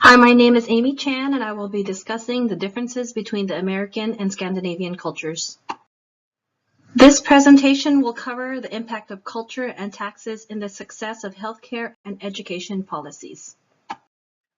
Hi, my name is Amy Chan, and I will be discussing the differences between the American and Scandinavian cultures. This presentation will cover the impact of culture and taxes in the success of healthcare and education policies.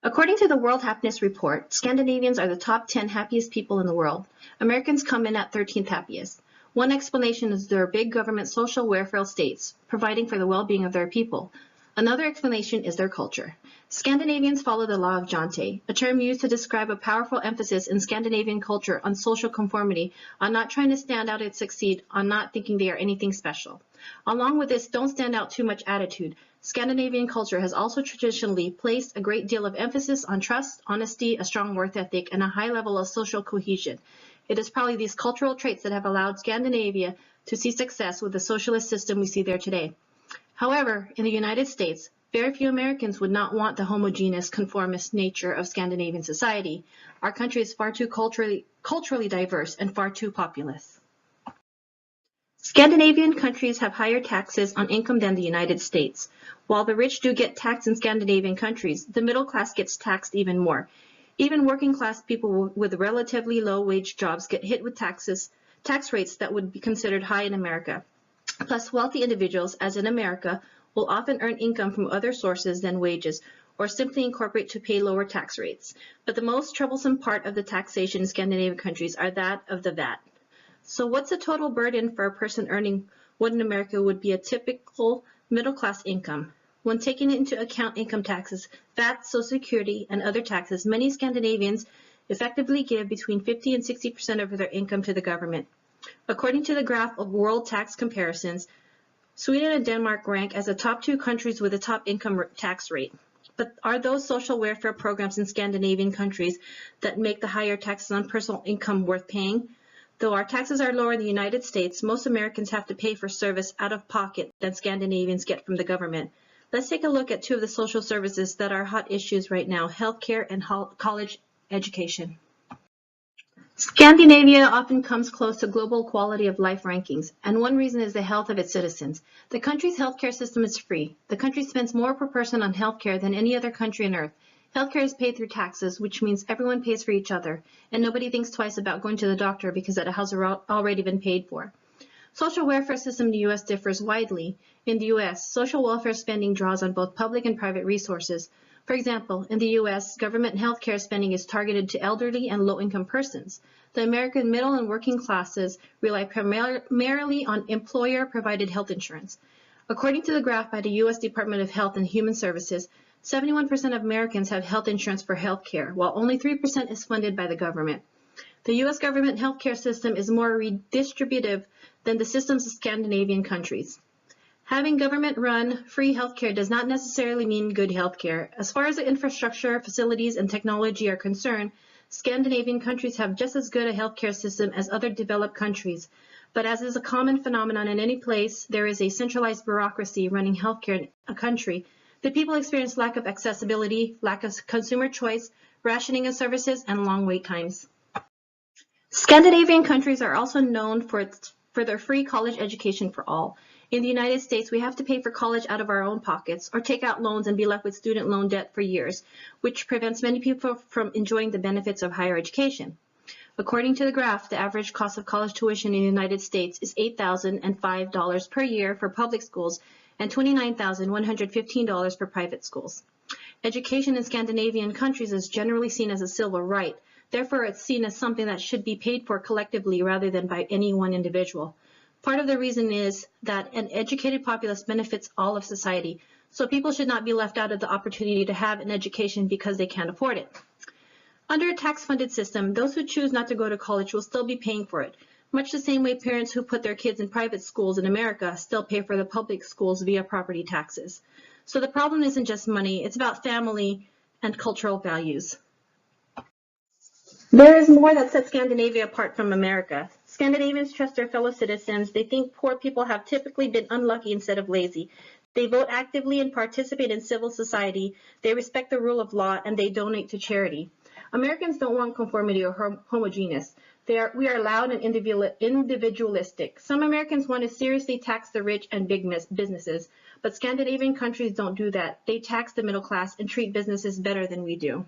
According to the World Happiness Report, Scandinavians are the top 10 happiest people in the world. Americans come in at 13th happiest. One explanation is their big government social welfare states, providing for the well-being of their people. Another explanation is their culture. Scandinavians follow the law of Jante, a term used to describe a powerful emphasis in Scandinavian culture on social conformity, on not trying to stand out and succeed, on not thinking they are anything special. Along with this don't stand out too much attitude, Scandinavian culture has also traditionally placed a great deal of emphasis on trust, honesty, a strong work ethic, and a high level of social cohesion. It is probably these cultural traits that have allowed Scandinavia to see success with the socialist system we see there today. However, in the United States, very few Americans would not want the homogeneous, conformist nature of Scandinavian society. Our country is far too culturally diverse and far too populous. Scandinavian countries have higher taxes on income than the United States. While the rich do get taxed in Scandinavian countries, the middle class gets taxed even more. Even working class people with relatively low wage jobs get hit with tax rates that would be considered high in America. Plus, wealthy individuals, as in America, will often earn income from other sources than wages, or simply incorporate to pay lower tax rates. But the most troublesome part of the taxation in Scandinavian countries are that of the VAT. So what's the total burden for a person earning what in America would be a typical middle-class income? When taking into account income taxes, VAT, Social Security, and other taxes, many Scandinavians effectively give between 50 and 60% of their income to the government. According to the graph of World Tax Comparisons, Sweden and Denmark rank as the top two countries with the top income tax rate. But are those social welfare programs in Scandinavian countries that make the higher taxes on personal income worth paying? Though our taxes are lower in the United States, most Americans have to pay for service out of pocket than Scandinavians get from the government. Let's take a look at two of the social services that are hot issues right now, healthcare and college education. Scandinavia often comes close to global quality of life rankings, and one reason is the health of its citizens. The country's healthcare system is free. The country spends more per person on healthcare than any other country on earth. Healthcare is paid through taxes, which means everyone pays for each other, and nobody thinks twice about going to the doctor because that has already been paid for. Social welfare system in the U.S. differs widely. In the U.S., social welfare spending draws on both public and private resources. For example, in the U.S., government healthcare spending is targeted to elderly and low-income persons. The American middle and working classes rely primarily on employer-provided health insurance. According to the graph by the U.S. Department of Health and Human Services, 71% of Americans have health insurance for health care, while only 3% is funded by the government. The U.S. government healthcare system is more redistributive than the systems of Scandinavian countries. Having government-run free healthcare does not necessarily mean good healthcare. As far as the infrastructure, facilities, and technology are concerned, Scandinavian countries have just as good a healthcare system as other developed countries. But as is a common phenomenon in any place, there is a centralized bureaucracy running healthcare in a country. The people experience lack of accessibility, lack of consumer choice, rationing of services, and long wait times. Scandinavian countries are also known for their free college education for all. In the United States, we have to pay for college out of our own pockets or take out loans and be left with student loan debt for years, which prevents many people from enjoying the benefits of higher education. According to the graph, the average cost of college tuition in the United States is $8,005 per year for public schools and $29,115 for private schools. Education in Scandinavian countries is generally seen as a civil right. Therefore, it's seen as something that should be paid for collectively rather than by any one individual. Part of the reason is that an educated populace benefits all of society, so people should not be left out of the opportunity to have an education because they can't afford it. Under a tax-funded system, those who choose not to go to college will still be paying for it, much the same way parents who put their kids in private schools in America still pay for the public schools via property taxes. So the problem isn't just money, it's about family and cultural values. There is more that sets Scandinavia apart from America. Scandinavians trust their fellow citizens. They think poor people have typically been unlucky instead of lazy. They vote actively and participate in civil society. They respect the rule of law and they donate to charity. Americans don't want conformity or homogeneous. We are loud and individualistic. Some Americans want to seriously tax the rich and big businesses, but Scandinavian countries don't do that. They tax the middle class and treat businesses better than we do.